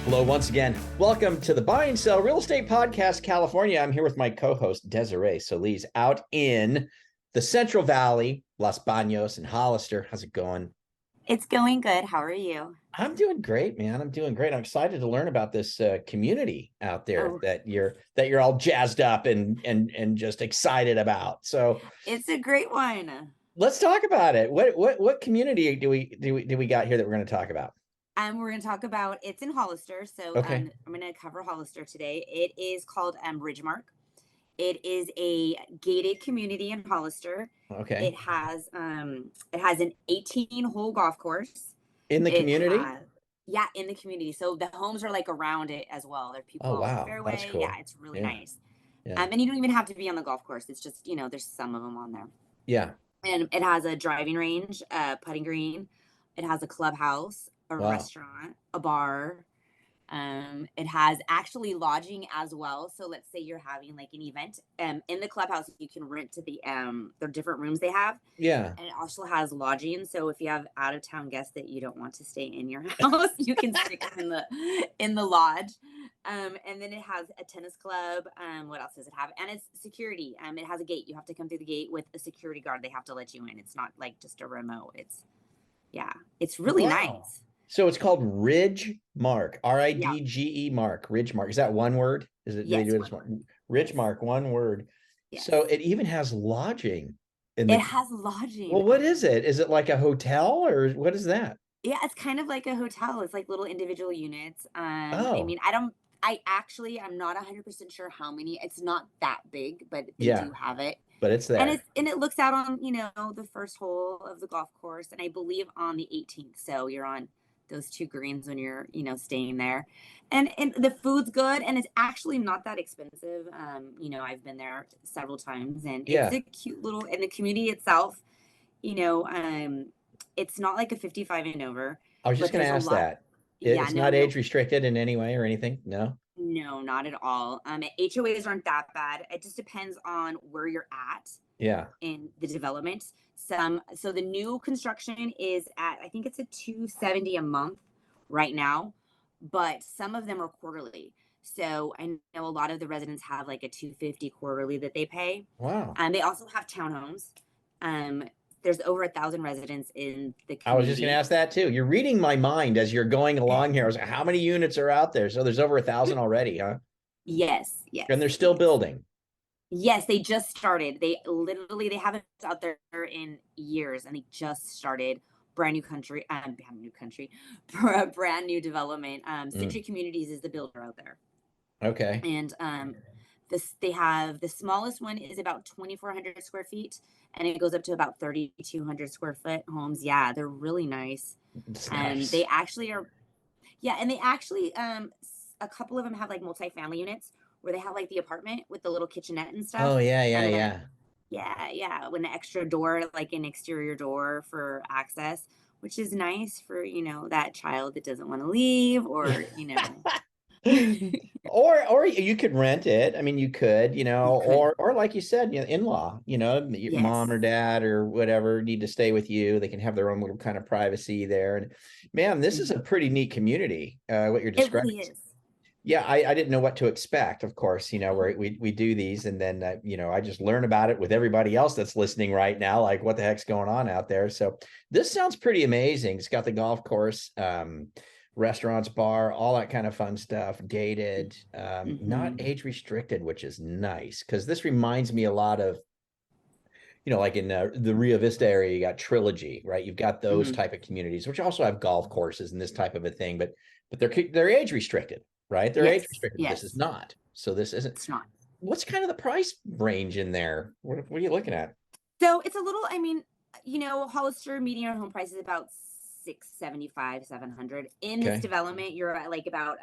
Hello, once again. Welcome to the Buy and Sell Real Estate Podcast, California. I'm here with my co-host, Desiree Soliz, out in the Central Valley, Los Banos and Hollister. How's it going? It's going good. How are you? I'm doing great, man. I'm doing great. I'm excited to learn about this community out there Oh, that you're all jazzed up and just excited about. So it's a great one. let's talk about it. What community do we got here that we're going to talk about? We're going to talk about it's in Hollister. So Okay. I'm going to cover Hollister today. It is called Ridgemark. It is a gated community in Hollister. Okay. It has an 18-hole golf course. In the It community? has Yeah, in the community. So the homes are like around it as well. There are people Oh, along the wow. That's fairway. Yeah, cool. it's really Yeah. nice. Yeah. And you don't even have to be on the golf course. It's just, there's some of them on there. Yeah. And it has a driving range, a putting green. It has a clubhouse, a Wow. restaurant, a bar. It has actually lodging as well. So let's say you're having like an event, in the clubhouse, you can rent to the different rooms they have. Yeah. And it also has lodging. So if you have out of town guests that you don't want to stay in your house, you can stick them in the lodge. And then it has a tennis club. What else does it have? And it's security. It has a gate. You have to come through the gate with a security guard. They have to let you in. It's not like just a remote. It's really Wow. nice. So it's called Ridgemark, Yeah. Ridge Mark. Ridgemark. Is that one word? Is it? Do they Yes. do it as one? Ridgemark, one word. Yes. So it even has lodging in It the. has lodging. Well, what is it? Is it like a hotel or what is that? Yeah, it's kind of like a hotel. It's like little individual units. I Oh, mean, I'm not 100% sure how many. It's not that big, but they yeah, do have it. but it's And there. it looks out on, the first hole of the golf course, and I believe on the 18th. So you're on those two greens when you're, staying there. And the food's good, and it's actually not that expensive. I've been there several times, and it's Yeah. a cute little, and the community itself, you know, um it's not like a 55 and over, I was just but going to there's a ask lot. that. Yeah, It's no, not no, age restricted in any way or anything. No. no, not at all. HOAs aren't that bad. It just depends on where you're at Yeah. in the development. So the new construction is at, I think it's a 270 a month right now, but some of them are quarterly. So I know a lot of the residents have like a 250 quarterly that they pay. Wow. They also have townhomes. Um, there's over 1,000 residents in the I was just going to community. ask that too. You're reading my mind as you're going along here. I was like, how many units are out there? So there's over 1,000 already, huh? Yes, And they're yes, still yes. building. Yes, they just started. They haven't been out there in years, and they just started brand new country, brand new development. Mm, Citrus Communities is the builder out there, okay. and this they have the smallest one is about 2,400 square feet, and it goes up to about 3,200 square foot homes. Yeah, they're really nice. It's They nice. actually are. Yeah, and they actually a couple of them have like multifamily units where they have like the apartment with the little kitchenette and Oh, stuff, yeah, yeah, and then yeah. yeah, with an extra door, like an exterior door for access, which is nice for, that child that doesn't want to leave or. Or you could rent it. I mean, you could, You could. or like you said, in-law, your mom or Yes. dad or whatever need to stay with you. They can have their own little kind of privacy there. And man, this is a Mhm. pretty neat community, what you're It describing. really is. Yeah, I didn't know what to expect, of course, where we do these and then, I just learn about it with everybody else that's listening right now, like what the heck's going on out there. So this sounds pretty amazing. It's got the golf course, restaurants, bar, all that kind of fun stuff, gated, not Hmm. age restricted, which is nice because this reminds me a lot of, like in the Rio Vista area, you got Trilogy, right? You've got those Hmm. type of communities, which also have golf courses and this type of a thing, but they're age restricted, right? They're age Yes. restricted. This is Yes. not. So this isn't. It's not. What's kind of the price range in there? What are you looking at? So it's a little, I mean, Hollister median home price is about 675, 700. In this Okay. development, you're at like about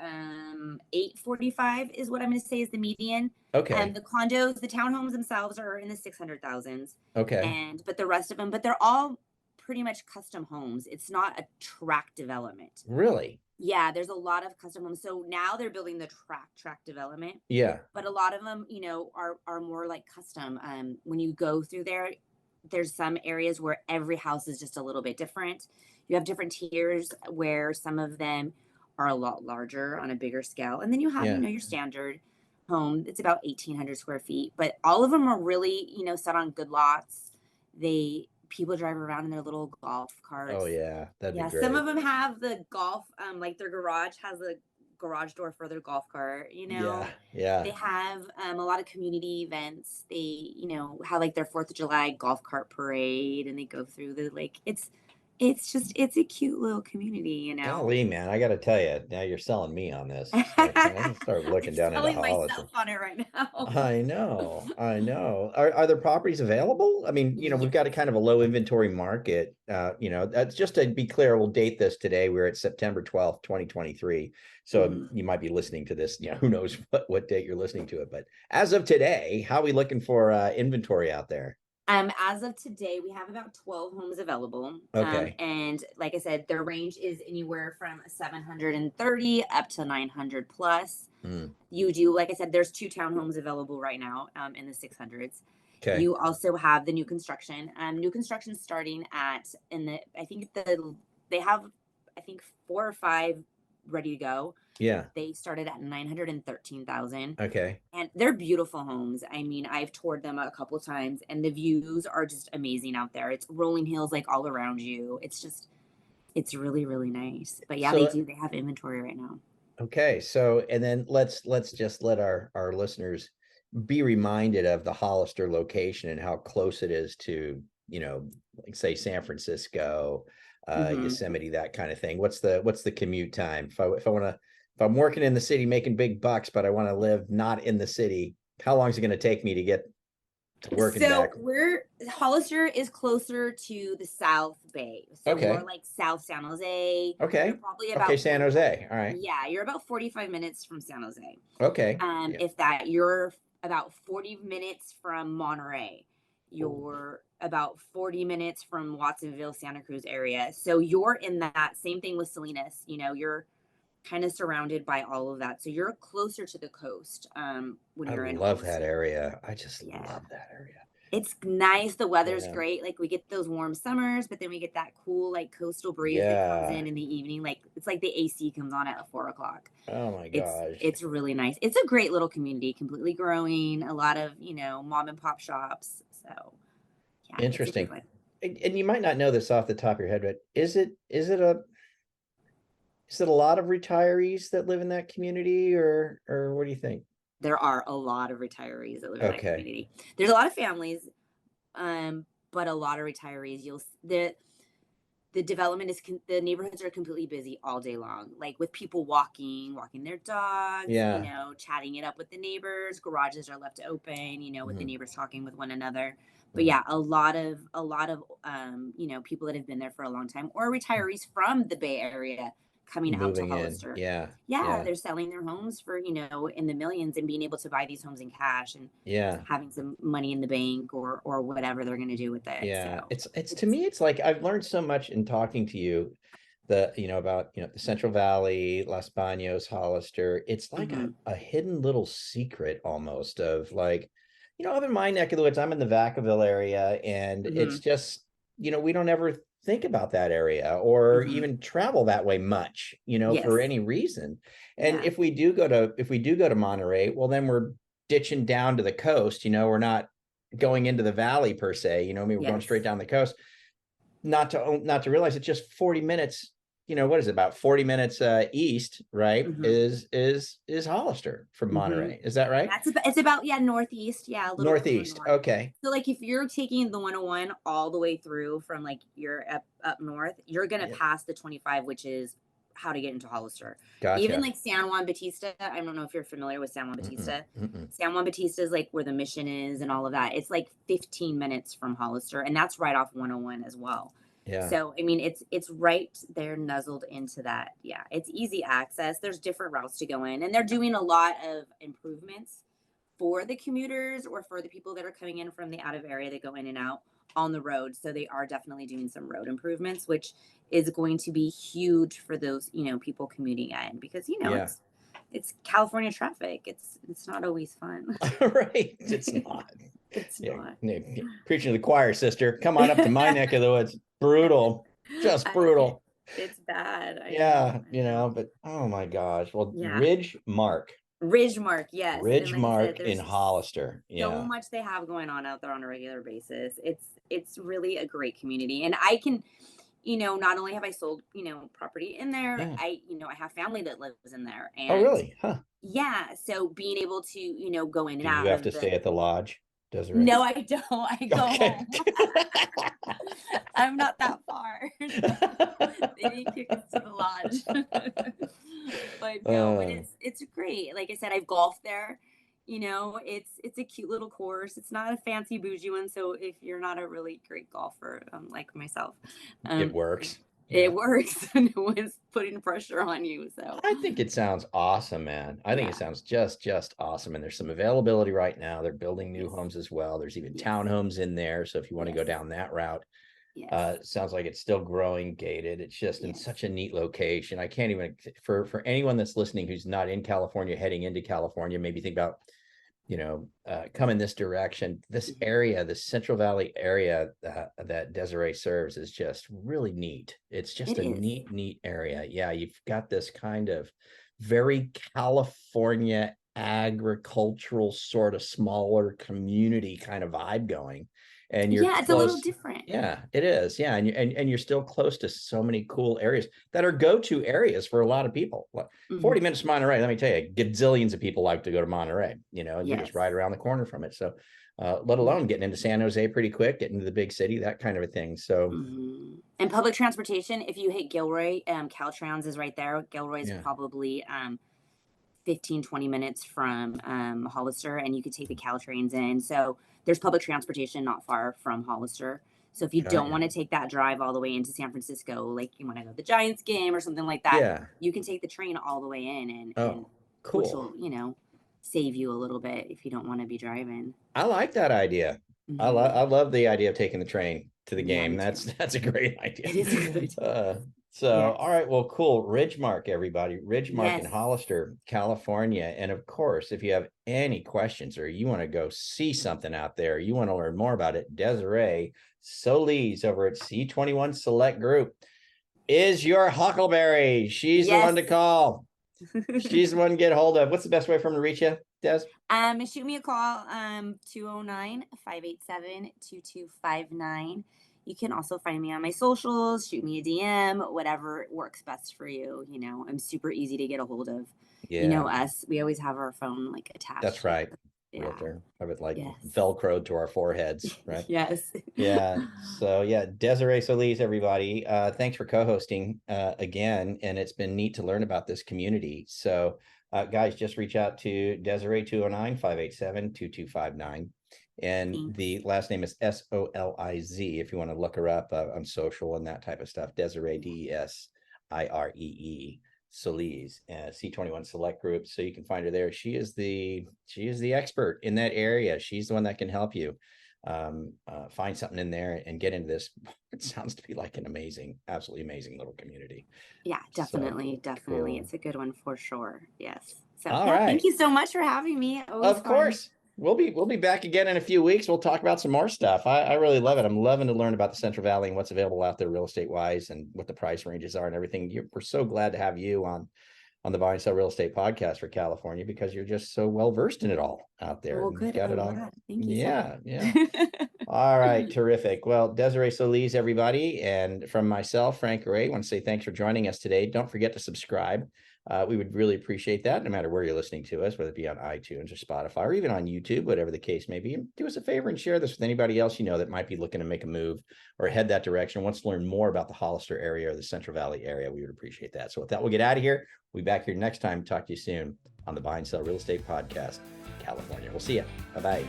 845 is what I'm going to say is the median. Okay. The condos, the townhomes themselves are in the 600,000s, Okay. but the rest of them, but they're all pretty much custom homes. It's not a tract development. Really? Yeah, there's a lot of custom homes. So now they're building the tract development, Yeah. but a lot of them, are more like custom. When you go through there, there's some areas where every house is just a little bit different. You have different tiers where some of them are a lot larger on a bigger scale. And then you have, Yeah. your standard home. It's about 1,800 square feet, but all of them are really, set on good lots. People drive around in their little golf Oh carts. yeah, that'd be Yeah, some of great. them have the golf, like their garage has a garage door for their golf cart, Yeah, They yeah. have a lot of community events. They, have like their 4th of July golf cart parade and they go through the like it's a cute little community. Golly, man, I got to tell you, now you're selling me on this. It's like, man, I I'm should start looking down into selling Hollister. myself on it right now. I know, I know. Are there properties available? I mean, we've Yes. got a kind of a low inventory market. That's just to be clear, we'll date this today. We're at September 12th, 2023. So Mhm. you might be listening to this, who knows what date you're listening to it. But as of today, how are we looking for inventory out there? As of today, we have about 12 homes available. Okay. And like I said, their range is anywhere from 730 up to 900 plus. Mm, You do, like I said, there's 2 townhomes available right now in the 600s. okay. You also have the new construction. New construction starting they have, I think 4 or 5 ready to go. Yeah. They started at 913,000 Okay. and they're beautiful homes. I mean, I've toured them a couple of times and the views are just amazing out there. It's rolling hills like all around you. It's really, really nice. But yeah, So they have inventory right now. okay, so and then let's just let our listeners be reminded of the Hollister location and how close it is to, like say San Francisco, Hmm. Yosemite, that kind of thing. What's the commute time? If I'm working in the city making big bucks, but I want to live not in the city, how long is it going to take me to get to work and back? So Hollister is closer to the South Bay. So more Okay. like South San Jose. You're Okay. probably Okay, about San 45. Jose. All right. Yeah, you're about 45 minutes from San Jose. Okay. Yeah. If that, you're about 40 minutes from Monterey. Oh, You're about 40 minutes from Watsonville, Santa Cruz area. So you're in that same thing with Salinas. You're kind of surrounded by all of that. So you're closer to the coast when I you're in love that Hollister. area. I just Yeah. love that area. It's nice. The weather's Yeah. great. Like we get those warm summers, but then we get that cool, like coastal breeze that comes Yeah. in the evening. Like it's like the AC comes on at 4 o'clock. Oh my It's gosh. it's really nice. It's a great little community, completely growing. A lot of mom and pop shops. So yeah, it's a good Interesting. one. And you might not know this off the top of your head, but is it a lot of retirees that live in that community, or what do you think? There are a lot of retirees that live in that Okay. community. There's a lot of families, but a lot of retirees. The neighborhoods are completely busy all day long, like with people walking their dogs, Yeah. chatting it up with the neighbors. Garages are left open, with the Mhm, neighbors talking with one another. But mhm. yeah, a lot of people that have been there for a long time or retirees from the Bay Area coming out to Moving in. Hollister. Yeah. Yeah, Yeah. they're selling their homes for in the millions and being able to buy these homes in cash and Yeah. having some money in the bank or whatever they're going to do with it. Yeah. So It's to it's me, it's like I've learned so much in talking to you, about, the Central Valley, Los Banos, Hollister. It's like a, mhm, a hidden little secret almost of like, up in my neck of the woods, I'm in the Vacaville area, and it's mhm, just, we don't ever think about that area or mhm. even travel that way much, for Yes. any reason. And Yeah. if we do go to Monterey, well, then we're ditching down to the coast, we're not going into the valley per se, I mean, we're going straight Yes. down the coast, not to realize it's just 40 minutes, what is it, about 40 minutes east, right, Mhm. is Hollister from Mhm. Monterey. Is that right? It's about, yeah, northeast, yeah, a little bit more Northeast. north. Okay. So like if you're taking the 101 all the way through from like you're up north, you're gonna Yeah. pass the 25, which is how to get into Hollister. Even Gotcha. like San Juan Batista, I don't know if you're familiar with San Juan Mm-mm, Batista. mm-mm. San Juan Batista is like where the mission is and all of that. It's like 15 minutes from Hollister, and that's right off 101 as well. Yeah. So, I mean, it's right there nuzzled into that. Yeah, it's easy access. There's different routes to go in, and they're doing a lot of improvements for the commuters or for the people that are coming in from the out of area that go in and out on the road. So they are definitely doing some road improvements, which is going to be huge for those, people commuting in because, Yeah. it's California traffic. It's not always fun. Right. It's not. It's Yeah. not. Preaching to the choir, sister. Come on up to my neck of the woods. Brutal. Just I brutal. It's bad. I Yeah, know. I know. but oh my gosh. Well, Yeah. Ridgemark, Ridgemark, yes. And like I said, Ridgemark in there's just Hollister. so Yeah. much they have going on out there on a regular basis. It's really a great community. And I can, not only have I sold, property in there, Yeah. I have family that lives in there. Oh, And really? Huh. yeah, so being able to, go in Do and you out have of to the stay at the lodge, Desiree? no, I don't. I go Okay. home. I'm not that far. So they didn't kick us to the lodge. But no, but Uh, it's great. Like I said, I've golfed there. It's a cute little course. It's not a fancy bougie one. So if you're not a really great golfer, like myself, it um, works. it Yeah. works. No one's putting pressure on you. So I think it sounds awesome, man. I think it yeah. sounds just awesome. And there's some availability right now. They're building new Yes. homes as well. There's even Yes. townhomes in there. So if you want to Yes. go down that route, Yes. sounds like it's still growing gated. It's just in Yes. such a neat location. I can't even for anyone that's listening who's not in California, heading into California, maybe think about come in this direction. This Mhm. area, the Central Valley area that Desiree serves is just really neat. It's just It a is. neat area. Yeah, you've got this kind of very California agricultural sort of smaller community kind of vibe going, and you're Yeah, it's a little close. different. Yeah, it is. Yeah, and you're still close to so many cool areas that are go-to areas for a lot of people. 40 Mhm. minutes to Monterey, let me tell you, gazillions of people like to go to Monterey, and you're just Yes. right around the corner from it. So, let Yeah. alone getting into San Jose pretty quick, getting to the big city, that kind of a thing. So, And public transportation, if you hit Gilroy, Caltrans is right there. Gilroy is yeah. probably 15, 20 minutes from Hollister, and you could take the Caltrains in. So there's public transportation not far from Hollister. So if you Got don't you. want to take that drive all the way into San Francisco, like you want to go to the Giants game or something like that, Yeah. you can take the train all the way in, and Oh, which cool. will, save you a little bit if you don't want to be driving. I like that idea. Hmm. I love the idea of taking the train to the Yeah, game. me too. That's a great idea. It is good. Uh, so, Yes. all right, well, cool. Ridgemark, everybody. Ridgemark in Yes. Hollister, California. And of course, if you have any questions or you want to go see something out there, you want to learn more about it, Desiree Soliz over at C21 Select Group is your Huckleberry. She's the one Yes. to call. She's the one to get a hold of. What's the best way for him to reach you, Des? Shoot me a call, 209-587-2259. You can also find me on my socials, shoot me a DM, whatever works best for you. I'm super easy to get a hold of. Yeah, Us, we always have our phone like that's attached. right. Yeah. Realtor. Have it like Yes. Velcroed to our foreheads, right? Yes. Yeah. So yeah, Desiree Solis, everybody. Thanks for co-hosting again. And it's been neat to learn about this community. So guys, just reach out to Desiree 209-587-2259. And Thanks. the last name is Soliz if you want to look her up on social and that type of stuff. Desiree Desiree Soliz, C21 Select Group. So you can find her there. She is the expert in that area. She's the one that can help you find something in there and get into this. It sounds to be like an absolutely amazing little community. Yeah, definitely. So Definitely. cool. It's a good one for sure. Yes. So All yeah, thank right. you so much for having me. Always Of fun. course. We'll be back again in a few weeks. We'll talk about some more stuff. I really love it. I'm loving to learn about the Central Valley and what's available out there real estate wise and what the price ranges are and everything. We're so glad to have you on the Buy and Sell Real Estate podcast for California because you're just so well versed in it all out there Well, and good. got it I'm all. glad. Thank you so Yeah, much. yeah. All right, terrific. Well, Desiree Solis, everybody, and from myself, Frank Garay, I want to say thanks for joining us today. Don't forget to subscribe. We would really appreciate that no matter where you're listening to us, whether it be on iTunes or Spotify or even on YouTube, whatever the case may be. And do us a favor and share this with anybody else you know that might be looking to make a move or head that direction, wants to learn more about the Hollister area or the Central Valley area. We would appreciate that. So with that, we'll get out of here. We'll be back here next time. Talk to you soon on the Buy and Sell Real Estate Podcast, California. We'll see you. Bye-bye.